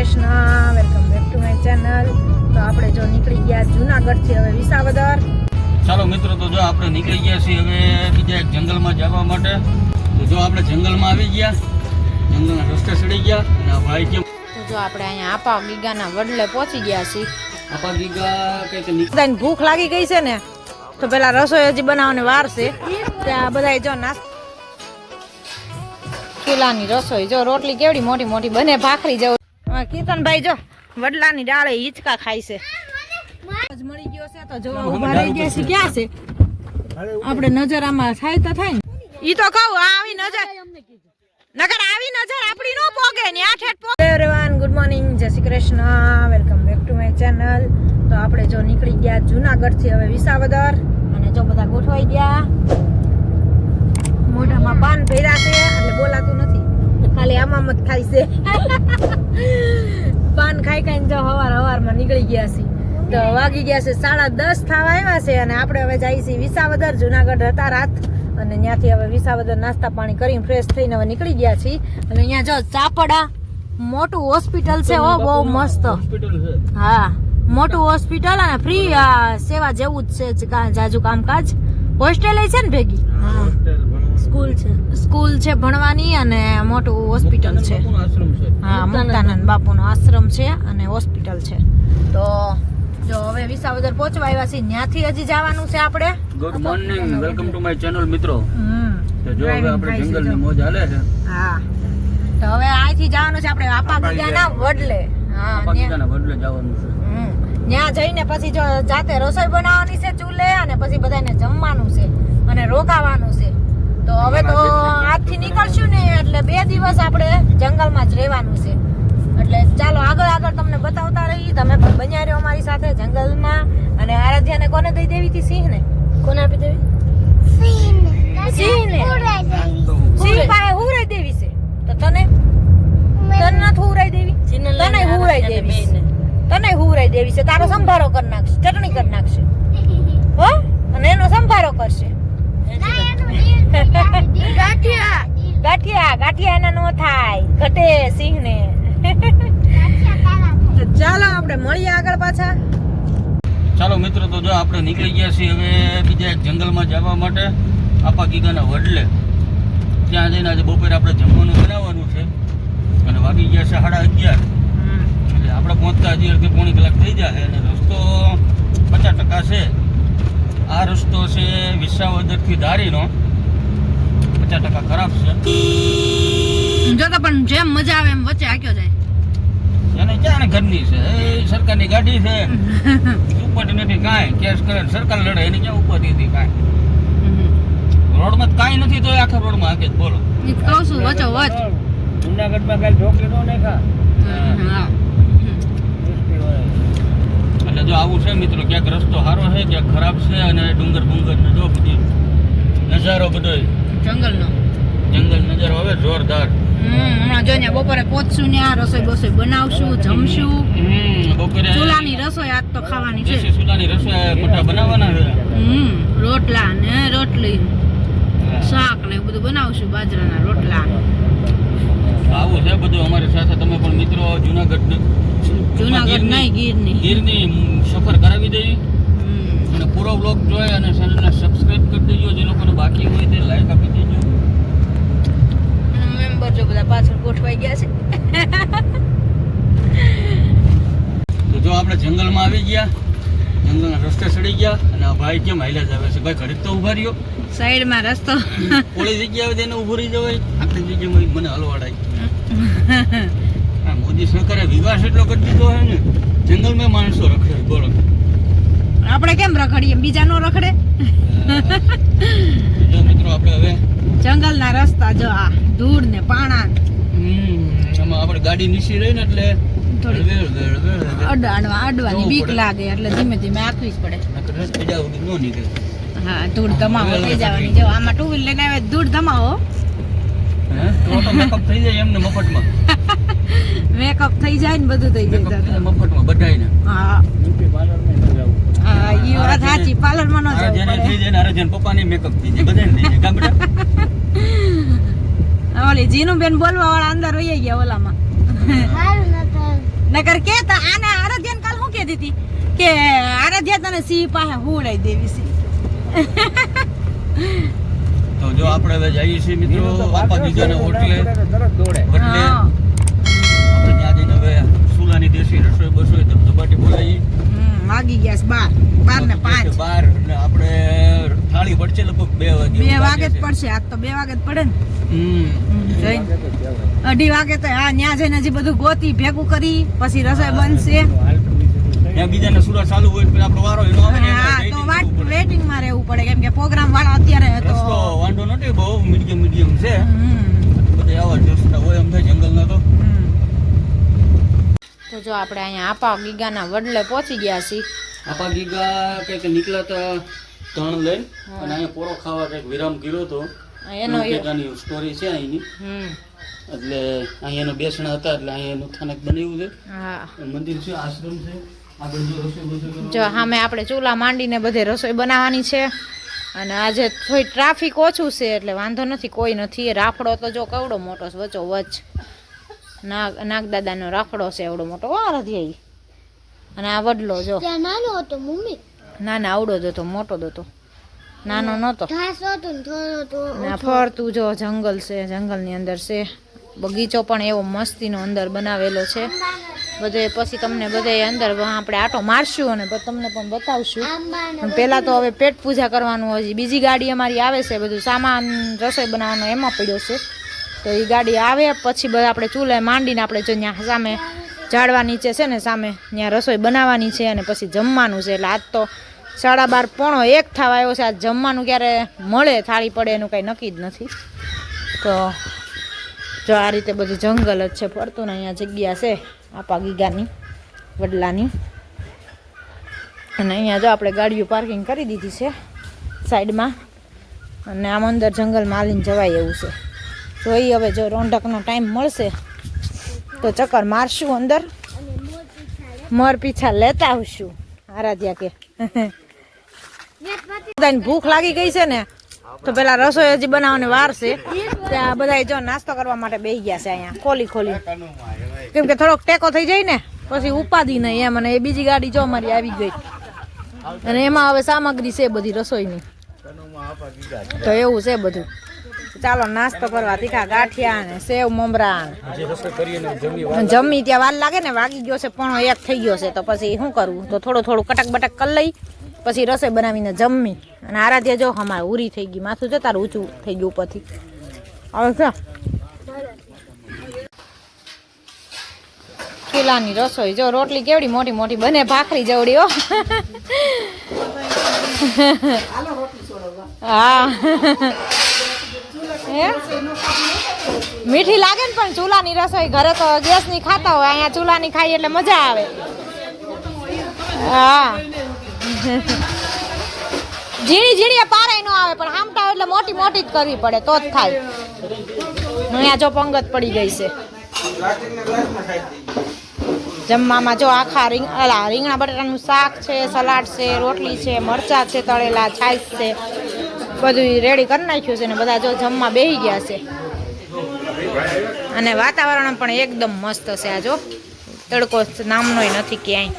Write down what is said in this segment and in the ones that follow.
Krishna, welcome back to my channel. તો આપણે જો નીકળી ગયા જુનાગઢ થી હવે વિસાવદર. ચાલો મિત્રો, તો જો આપણે નીકળી ગયા છીએ હવે બીજા એક જંગલમાં જવા માટે. તો જો આપણે જંગલમાં આવી ગયા, જંગલના રસ્તે ચડી ગયા અને આ ભાઈ કેમ તો જો આપણે અહીંયા આપા ગીગાના વડલે પહોંચી ગયા છીએ. આપા ગીગા કે બધાને ભૂખ લાગી ગઈ છે ને, તો પેલા રસોઈ હજી બનાવવાની વાર છે. ત્યાં બધા જો ચૂલાની રસોઈ જો, રોટલી કેવડી મોટી મોટી બને, ભાખરી જેવું. કીર્તનભાઈ જો વડલાની ડાળે હિંચકા ખાય છે. મળી ગયો છે તો જો ઉભા રહી ગયા છે. ક્યાં છે આપણે નજર આમાં થાય તો થાય ને. ઈ તો કહું આવી નજર નકર આવી નજર આપણી નો પોગે ને આ ઠેઠ પોગે. એવરીવન, ગુડ મોર્નિંગ, જય Shri Krishna, welcome back to my channel. તો આપણે જો નીકળી ગયા જુનાગઢ થી હવે વિસાવદર અને જો બધા ગોઠવાઈ ગયા. મોઢામાં પાન ભર્યા છે એટલે બોલાતું નથી, ખાલી આમાં જ ખાય છે. પાન ખાઈ ખાઈને જો હવારમાં નીકળી ગયા છે. તો વાગી ગયા છે 10:30 થવા આવ્યા છે અને આપણે હવે જઈએ છીએ વિસાવદર. જુનાગઢ હતા રાત અને ત્યાંથી હવે વિસાવદર નાસ્તા પાણી કરીને ફ્રેશ થઈને હવે નીકળી ગયા છીએ. અને અહીંયા જો ચાપડા મોટું હોસ્પિટલ છે, ઓ બહુ મસ્ત. હા, મોટું હોસ્પિટલ અને ફ્રી સેવા જેવું જ છે. જાજુ કામકાજ હોસ્ટેલ છે ને ભેગી. સ્કૂલ છે ભણવાની અને મોટું હોસ્પિટલ છે. હા, મુક્તાનંદ બાપુનો આશ્રમ છે અને હોસ્પિટલ છે. તો જો હવે વિસાવદર પહોંચવા આવ્યા છીએ, ત્યાંથી હજી જવાનું છે આપણે. Good morning, welcome to my channel મિત્રો. તો જો હવે આપણે જંગલની મોજ હાલે છે. હા, તો હવે અહીંથી જવાનું છે આપણે આપા ગીગાના વડલે. હા, આપા ગીગાના વડલે જવાનું છે. ત્યાં જઈને પછી જો જાતે રસોઈ બનાવવાની છે ચૂલે, અને પછી બધાને જમવાનું છે અને રોકાવાનું છે. તો હવે તો આજથી નીકળશું ને એટલે 2 દિવસ આપણે જંગલમાં જ રહેવાનું છે. એટલે ચાલો આગળ તમને બતાવતા રહી. તમે પણ બન્યા રહ્યો અમારી સાથે જંગલમાં. અને આરાધ્યાને કોને દઈ દેવી હતી? સિંહને. કોને આપી દેવી? સિંહને. સિંહ પાસે હુરાઈ દેવી છે. તો તને નથી હુરાઈ દેવી? તને હુરાઈ દેવી છે. તને હુરાઈ દેવી છે. તારો સંભારો કરી નાખશે, ચટણી કરી નાખશે હો, અને એનો સંભારો કરશે. ગાંઠિયા એના નો થાય, ઘટે સિંહ ને. ચાલો આપણે મળીએ આગળ પાછા. ચાલો મિત્રો, તો જો આપણે નીકળી ગયા છીએ હવે બીજા એક જંગલમાં જવા માટે, આપા ગીગાના વડલે. ત્યાં જઈને આજે બપોરે આપણે જમવાનું બનાવવાનું છે અને વાગી ગયા છે 11:30. એટલે આપણે પહોંચતા હજી અડધી પોણી કલાક થઈ જશે. અને રસ્તો 50% છે. આ રસ્તો છે વિસાવદરથી ધારીનો, 50% ખરાબ છે. જો તો પણ જેમ મજા આવે એમ વચ્ચે આક્યો જાય. એને ક્યાં ઘરની છે, એ સરકારની ગાડી છે. ઉપરથી નથી કાંઈ, કેસ કરે સરકાર લડે, એની ક્યાં ઉપરથી હતી કાંઈ. રોડમાં કાંઈ નથી તો આખા રોડમાં આગે જ બોલો. કહું છું વચ્ચો વચ જુનાગઢમાં કાંઈ ઢોકી નો નાખા. એટલે જો આવું છે મિત્રો, ક્યાંક રસ્તો સારો છે, ક્યાંક ખરાબ છે. અને ડુંગર ને જો બધી નજારો બધો જંગલનો નજારો હવે જોરદાર. હમણાં જો ત્યાં બપોરે પહોંચશું, ત્યાં રસોઈ બનાવશું, જમશું. બપોરે ચૂલાની રસોઈ આજ તો ખાવાની છે. ચૂલાની રસોઈ મોટા બનાવવાના છે. રોટલા ને રોટલી, શાક ને બધું બનાવશું, બાજરાના રોટલા. આવું છે બધું અમારી સાથે. તમે પણ મિત્રો જુનાગઢ નહીં ગીરની સફર કરાવી દઈ અને પૂરો બ્લોગ જોઈ અને ચેનલને સબસ્ક્રાઇબ કરી દેજો. જે લોકોને બાકી હોય તે લાઈક આપી દેજો. મેમ્બર જો બધા પાછળ ગોઠવાઈ ગયા છે. તો જો આપણે જંગલમાં આવી ગયા, જંગલના રસ્તે ચડી ગયા અને આ ભાઈ કેમ હાલ્યા જ આવે છે? ભાઈ ઘડીક તો ઉભા રહ્યો, સાઈડમાં રસ્તો પોળી જગ્યા આવે તેને ઉભું રહી જવાય. આટલી જગ્યામાં મને હલવાડાય. મોદી સરકારે વિકાસ એટલો કરી દીધો છે ને, જંગલમાં માણસો રખડે. બોલો આપણે કેમ રખડીએ, બીજા નો રખડે? જો મિત્રો આપણે હવે જંગલના રસ્તા જો, આ ધૂળ ને પાણા, આમાં આપણે ગાડી નીચી રહી ને એટલે અડવાની બીક લાગે એટલે ધીમે ધીમે આખવી જ પડે. હા, ધૂળ ધમાવો થઈ જવાની. જો આમાં 2 વ્હીલ લઈને આવે, ધૂળ ધમાવો. મેકઅપ થઈ જાય એમને મફતમાં. મેકઅપ થઈ જાય ને બધું થઈ જાય મફતમાં બધાયને. હા, ઈ વાત સાચી. પાર્લરમાં નો જવું પડે. થઈ જાય ને અરે જેન પપ્પાની મેકઅપ થઈ જાય, બધાને થઈ જાય. કામ બેટા ઓલી જીનું બેન બોલવા વાળા અંદર વહી ગયા ઓલામાં. નકર કે આને આરાધ્યાને કાલ શું કહેતી હતી કે આરાધ્યા તને સિંહ પાસે હુડાઈ દેવી છે. તો જો આપણે હવે જઈએ છીએ મિત્રો આપા ગીગાના હોટલે એટલે આપણે ત્યાં જઈને હવે સુલાની દેશી રસોઈ બસોઈ ધબધબાટી બોલાવી વાગી ગયા છે 12 ને 5 12 એટલે આપણે થાળી પડશે લગભગ 2 વાગે 2 વાગે જ પડશે. આજ તો 2 વાગે જ પડે ને. 2:30 વાગે તો હા ન્યા જઈને હજી બધું ગોતી ભેગું કરી પછી રસોઈ બનશે. ત્યાં બીજાના સુરા ચાલુ હોય એટલે આપણો વારો એનો આવે ને હા તો વેટિંગ માં રહેવું પડે કેમ કે પ્રોગ્રામ વાળા અત્યારે તો રસ્તો વાંધો નથી બહુ મીડિયમ છે. બધે આવા રસ્તા હોય એમ થાય જંગલના તો જો આપણે અહીંયા આપા ગીગાના વડલે પહોંચી ગયા છીએ. આપા ગીગા કંઈક નીકળ્યા હતા તણ લઈને અને અહીંયા પોરો ખાવા કંઈક વિરામ કર્યો હતો એનો એની સ્ટોરી છે અહીંની. એટલે અહીંયા એનો બેસણા હતા એટલે અહીંયા એનું સ્થાનક બનાવ્યું છે. હા મંદિર છે આશ્રમ છે. આગળ જો રસોઈ બસોઈ જો સામે આપણે ચૂલા માંડીને બધે રસોઈ બનાવવાની છે. અને આજે થોડી ટ્રાફિક ઓછું છે એટલે વાંધો નથી, કોઈ નથી. રાફડો તો જો કેવડો મોટો છે વચ્ચો વચ્ચ નાગદાદાનો રાફડો છે એવડો મોટો વાર હતી. અને આ વડલો જો નાનો હતો મમ્મી. ના ના આવડો જ હતો, મોટો જ હતો, નાનો નહોતો. ઘાસ હતો ને થોડો તો ના ફરતું જો જંગલ છે, જંગલની અંદર છે બગીચો પણ એવો મસ્તીનો અંદર બનાવેલો છે બધે. પછી તમને બધે અંદર આપણે આટો મારશું અને તમને પણ બતાવશું. પણ પહેલાં તો હવે પેટ પૂજા કરવાનું. હજી બીજી ગાડી અમારી આવે છે, બધું સામાન રસોઈ બનાવવાનો એમાં પડ્યો છે. તો એ ગાડી આવે પછી બધા આપણે ચૂલે માંડીને આપણે જો ત્યાં સામે ઝાડવા નીચે છે ને સામે ત્યાં રસોઈ બનાવવાની છે અને પછી જમવાનું છે. એટલે આજ તો 12:30 પોણો 1 થવા આવ્યો છે. આજ જમવાનું ક્યારે મળે થાળી પડે એનું કંઈ નક્કી જ નથી. તો જો આ રીતે બધું જંગલ જ છે ફરતું ને અહીંયા જગ્યા છે આપા ગીગાની વડલાની. અને અહીંયા જો આપણે ગાડીઓ પાર્કિંગ કરી દીધી છે સાઈડમાં અને આમ અંદર જંગલમાં હાલીને જવાય એવું છે. જોઈએ હવે જો રોંઢકનો ટાઈમ મળશે તો ચક્કર મારશું અંદર, મોર પીછા લેતા આવશું. આરાધ્યા કે બધાને ભૂખ લાગી ગઈ છે ને તો પેલા રસોઈ હજી બનાવવાની વાર છે. ત્યાં બધા જો નાસ્તો કરવા માટે બેસી ગયા છે અહીંયા ખોલી કેમ કે થોડોક ટેકો થઈ જાય ને પછી ઉપાધિ નહીં એમ. અને એ બીજી ગાડી જો અમારી આવી ગઈ અને એમાં હવે સામગ્રી છે બધી રસોઈની. તો એવું છે બધું. ચાલો નાસ્તો કરવા તીખા ગાંઠિયા ને સેવ મમરા જમી. ત્યાં વાર લાગે ને વાગી ગયો છે 1:15 થઈ ગયો છે તો પછી શું કરવું, તો થોડું કટક બટક કરી લઈ પછી રસોઈ બનાવીને જમી. અને આરાધ્યા જો અમારે ઉરી થઈ ગઈ, માથું જતા ઊંચું થઈ ગયું ઉપરથી. હવે છે ચૂલાની રસોઈ જો રોટલી કેવડી મોટી મોટી બને, ભાખરી જવડી હો. હા મીઠી લાગે ને પણ ચૂલાની રસોઈ ઘરે તો ગેસની ખાતા હોય, અહીંયા ચૂલાની ખાઈ એટલે મજા આવે. હા ઝીણી પારે ન આવે પણ હામટા એટલે મોટી મોટી જ કરવી પડે તો જ થાય. અહીંયા જો પંગત પડી ગઈ છે જમવામાં. જો આખા રીંગણા બટાટાનું શાક છે, સલાડ છે, રોટલી છે, મરચાં છે તળેલા, છાશ છે, બધું રેડી કરી નાખ્યું છે ને બધા જો જમવા બેસી ગયા છે. અને વાતાવરણ પણ એકદમ મસ્ત છે. આ જો તડકો નામનોય નથી ક્યાંય.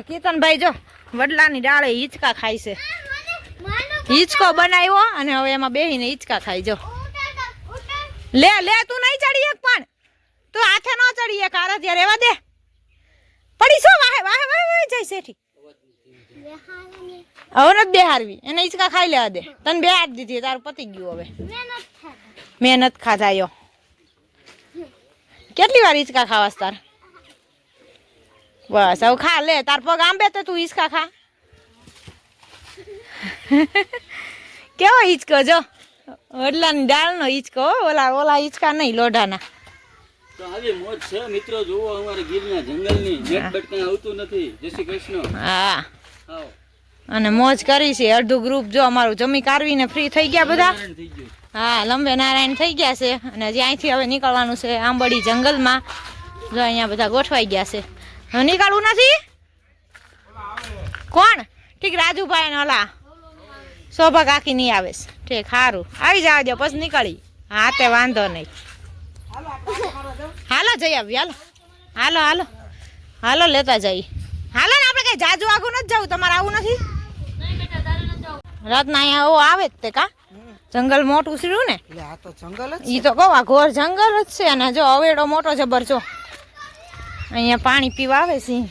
કીર્તનભાઈ જો વડલાની ડાળે હિંચકા ખાય છે. હિંચકો બનાવ્યો અને હવે એમાં બેહીને હિંચકા ખાઈ. જો લે તું નહીં ચડી એક પણ, તું હાથે ન ચડી એક. આરાધ્યા રેવા દે, પડી શું વાહે વાહે વાહે જાય શેઠી. હવે નથી બેહારવી એને, હિંચકા ખાઈ લેવા દે. તને બેહાર દીધી તારું પતી ગયું. હવે મેં નથી ખાધા. યો કેટલી વાર હિંચકા ખાવાસ તાર? બસ હવે ખા લે. તાર પગ આંબે તો તું હિંચકા ખા. કેવો હિંચકો જો વડલાની દાળનો હિંચકો, ઓલા હિંચકા નહીં લોઢાના. તો આવી મોજ છે મિત્રો. જોવો અમારે ગીરના જંગલની નેટ બટકાં આવતું નથી. જય શ્રી કૃષ્ણ. હા અને મોજ કરી છે. અડધું ગ્રુપ જો અમારું જમી કારવીને ફ્રી થઈ ગયા બધા. હા લંબે નારાયણ થઈ ગયા છે અને હજી અહીંથી હવે નીકળવાનું છે આંબડી જંગલમાં. જો અહીંયા બધા ગોઠવાઈ ગયા છે. નીકળવું નથી. કોણ? ઠીક રાજુભાઈ ને ઓલા શોભા કાકી નહીં આવે છે. ઠીક સારું આવી જવા દો પછી નીકળી. હા તે વાંધો નહીં. હાલો જઈ આવી હાલો હાલો હાલો હાલો લેતા જઈએ હાલો ને આપણે કઈ જાજુ આગું નથી જવું તમારે આવું નથી રાતના અહીંયા આવો આવે જ તે કા જંગલ મોટું છે ને આ તો જંગલ જ ઈ તો કહું આ ઘોર જંગલ જ છે અને જો અવેડો મોટો જબર જો અહીંયા પાણી પીવા આવે સિંહ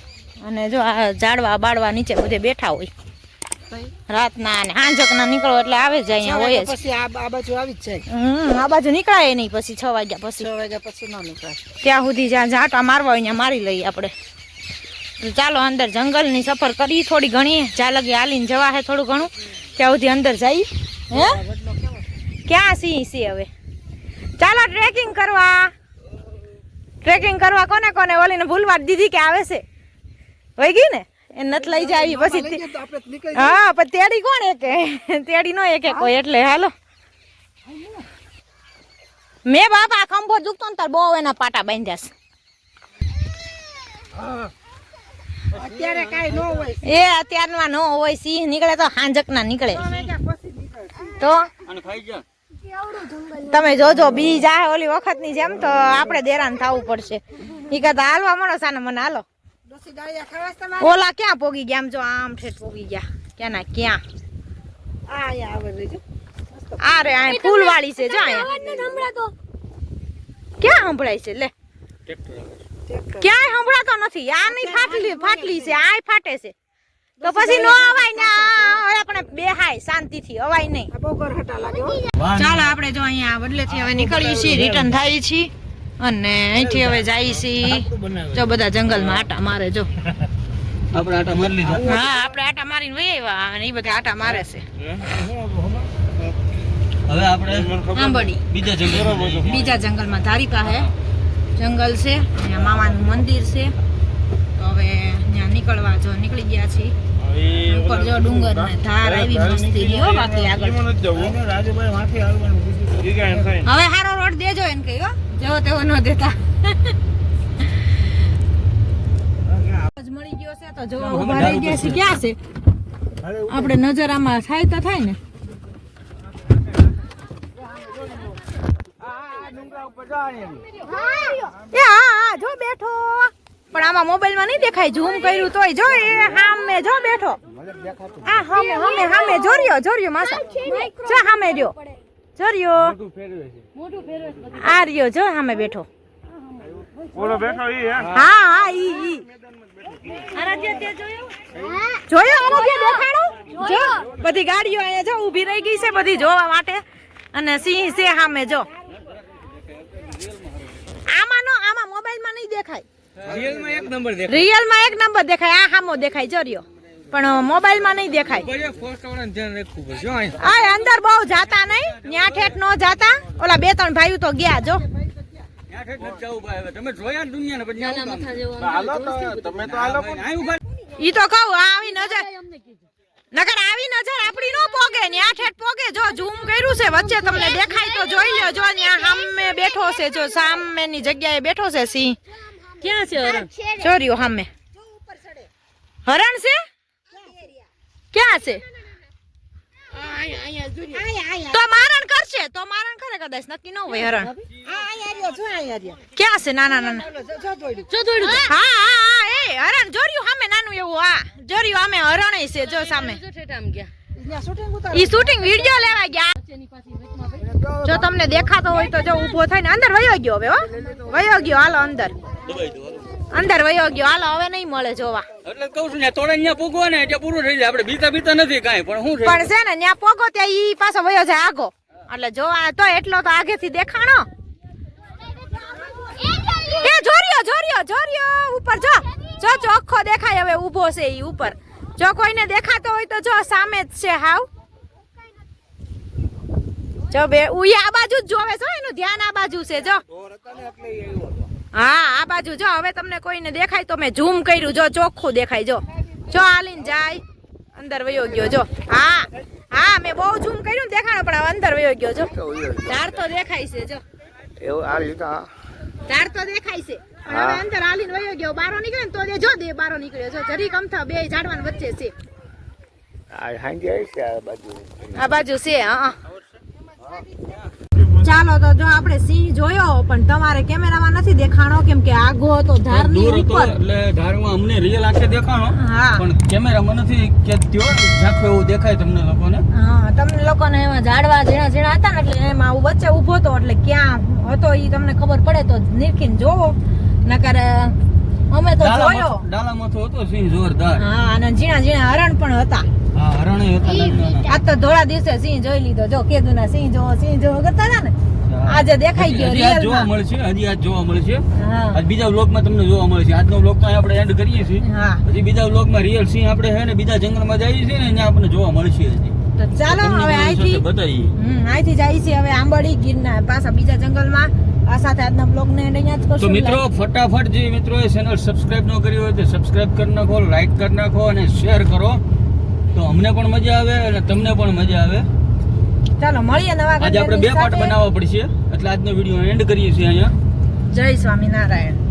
અને જો આ ઝાડવા બાળવા નીચે બધે બેઠા હોય રાતના અને હાંજકના નીકળો એટલે આવે જ અહીંયા હોય જ પછી આ બાજુ આવી જ જાય આ બાજુ નીકળાય નહીં પછી 6 વાગ્યા પછી 6 વાગ્યા પછી ન નીકળાય ત્યાં સુધી જ્યાં ઝાંટા મારવા હોય ત્યાં મારી લઈએ આપણે તો ચાલો અંદર જંગલની સફર કરી થોડી ઘણી જ્યાં લગી હાલીને જવા હે થોડું ઘણું ત્યાં સુધી અંદર જઈએ હે ક્યાં સિંહ છે હવે ચાલો ટ્રેકિંગ કરવા કોને કોને ઓલીને ભૂલવા દીધી કે આવે છે હોય ગઈ ને એ નત લઈ જાય પછી હા પણ તેડી કોણ એક તેડી નો એક કોઈ એટલે હાલો મેં બાપા ખંભો દુખતો ને તાર બહુ એના પાટા બાંધ્યા અત્યારે કાઈ ન હોય છે એ અત્યારમાં ન હોય સિંહ નીકળે તો હાંજક ના નીકળે તો અને ખાઈ જા તમે જોજો બી જાય ઓલી વખત ની જેમ તો આપણે દેરાન થવું પડશે ઈ કહેતા હાલવા મળો સાને મને હાલો ડોસી ડાળિયા ખાવાસ તમારે ઓલા ક્યાં પોગી ગયા આમ જો આમ ઠેઠ પોગી ગયા ક્યાં ના ક્યાં આ અહીંયા આવે રેજો આ રે આ ફૂલ વાળી છે જો અહીંયા ક્યાં સંભળાય છે લે ક્યાંય સંભળાતો નથી આ નહીં ફાટલી છે આ ફાટે છે તો પછી નો અવાય ને આપણે બેહાય શાંતિથી અવાય નહીં આ બહુ ગરહટા લાગે હો ચાલો આપણે જો અહીંયા વડલેથી હવે નીકળીએ છીએ રિટર્ન થાય છીએ અને અહીંથી હવે જઈએ છીએ જો બધા જંગલમાં આટા મારે જો આપણે આટા મારી લીધા હા આપણે આટા મારીને વહી આવ્યા અને એ બધા આટા મારે છે હવે આપણે આંબડી બીજા જંગલમાં ધારી પાસે જંગલ છે અહીંયા મામાનું મંદિર છે તો હવે ત્યાં નીકળવા જો નીકળી ગયા છીએ ઉપર જો ડુંગર ને ધાર આવી મસ્તી રહ્યો બાકી આગળ હવે હારો રોડ દેજો એને કઈ હો જેવો તેવો ન દેતા મળી ગયો છે તો જોવા ઉભા રહી ગયા છે ક્યાં છે આપણે નજર આમાં થાય તો થાય ને હા જો બેઠો પણ આમાં મોબાઈલ માં નહીં દેખાય ઝૂમ કર્યું તોય જો એ સામે જો બેઠો આ સામે જોર્યો માસા જો સામે રહ્યો જોર્યો આ રહ્યો જો સામે બેઠો ઓલો બેઠો ઈ હે હા ઈ આરાધ્યા તે જોયો આરાધ્યા દેખાડો જો બધી ગાડીઓ અહીંયા જો ઊભી રહી ગઈ છે બધી જોવા માટે અને સિંહ છે સામે જો આમાં મોબાઈલમાં નહીં દેખાય રિયલમાં એક નંબર દેખાય આ સામો દેખાય જર્યો પણ મોબાઈલમાં નહીં દેખાય આ અંદર બહુ જાતા નહીં ન્યા ઠેઠ નો જાતા ઓલા 2-3 ભાઈઓ તો ગયા જો તમે જોયા દુનિયાને પછી તમે તો હાલો ઈ તો કહું આવી નજર નકર આવી નજર આપડી નો પોગે ને આ ઠેઠ પોગે જો ઝૂમ કર્યું છે વચ્ચે તમને દેખાય તો જોઈ લ્યો જો ત્યાં સામે બેઠો છે જો સામેની જગ્યાએ બેઠો છે સિંહ ક્યાં છે હરણ ચોર્યો સામે હરણ છે ક્યાં છે તો મારણ કરશે તો મારણ કરે કદાચ નક્કી ન હોય હરણ ક્યાં છે નાના હા એ હરણ જોર્યું સામે નાનું એવું હા જોર્યું સામે હરણ છે જો સામે ઈ શૂટિંગ વિડિયો લેવા ગયા જો તમને દેખાતો હોય તો જો ઊભો થઈને અંદર વયો ગયો હવે હો વયો ગયો હાલો અંદર વયો ગયો હાલો હવે નહીં મળે જોવા એટલે કહું છું ને તોડે ન્યા પોગો ને એટલે પૂરું થઈ જાય આપણે બીતા નથી કાંઈ પણ શું પણ છે ને ન્યા પોગો ત્યાં ઈ પાછો વયો જાય આગો એટલે જોવા તો એટલો તો આગેથી દેખાણો એ જોર્યો ઉપર જો ચોખ્ખો દેખાય હવે ઊભો છે ઈ ઉપર જો કોઈને દેખાતો હોય તો જો સામે જ છે હાવ જો બે ઉઈ આ બાજુ જ જોવે છો એનું ધ્યાન આ બાજુ છે જો હા આ બાજુ જો હવે તમને કોઈને દેખાય તો મેં ઝૂમ કર્યું જો ચોખ્ખું દેખાય જો હાલીને જાય અંદર વયો ગયો જો હા મેં બહુ ઝૂમ કર્યું ને દેખાણો પણ અંદર વયો ગયો જો ધાર તો દેખાય છે જો એવું આ લીધા ધાર તો દેખાય છે પણ હવે અંદર હાલીને વયો ગયો બારો નીકળે ને તો જો બારો નીકળ્યો જો જરી કમથા બે ઝાડવાન વચ્ચે છે આ હાંજે છે આ બાજુ છે હા ચાલો તો જો આપણે સિંહ જોયો પણ તમારે કેમેરામાં નથી દેખાણો કેમ કે આગો હતો ધારની દૂર હતો ઉપર. એટલે ધારમાં અમને રિયલ આંખે દેખાણો હા પણ કેમેરામાં નથી કે ત્યો ઝાંખું એવું દેખાય તમને લોકોને. હા તમને લોકોને એમાં ઝાડવા ઝીણા ઝીણા હતા ને એટલે એમાં આવું વચ્ચે ઊભો હતો એટલે ક્યાં હતો ઈ તમને ખબર પડે તો નીરખીને જોવો નકર અમે તો જોયો. ડાલામાં તો હતો સિંહ જોરદાર. હા અને ઝીણા ઝીણા હરણ પણ હતા. હા હરણે હતા નાના. આજ તો ધોળા દિવસે સિંહ જોઈ લીધો જો કેદુના સિંહ જોવો કરતા હતા ને આજે દેખાઈ ગયો હજી આજ રિયલ જોવા મળશે હજી આજ જોવા મળશે. હા આજ બીજા વ્લોગમાં તમને જોવા મળશે. આજનો વ્લોગ તો આપણે એન્ડ કરીએ છીએ. હા પછી બીજા વ્લોગમાં રિયલ સિંહ આપણે હે ને બીજા જંગલમાં જઈએ છીએ ને ત્યાં આપણને જોવા મળશે હજી. તો ચાલો તમને હવે બધા અહીંથી સાથે બતાવીએ. અહીંથી જાય છે હવે આંબડી ગીરના પાછા બીજા જંગલમાં. આ સાથે આજના બ્લોગ ને અહીંયા જ તો કરશું. મિત્રો ફટાફટ જે મિત્રોએ ચેનલ સબસ્ક્રાઇબ ન કરી હોય તો સબસ્ક્રાઇબ કરી નાખો, લાઈક કરી નાખો અને શેર કરો તો અમને પણ મજા આવે અને તમને પણ મજા આવે. ચાલો મળીએ નવા આજે આપણે 2 પાર્ટ બનાવવા પડશે એટલે આજનો વિડીયો એન્ડ કરીએ છીએ અહીંયા. જય સ્વામિનારાયણ.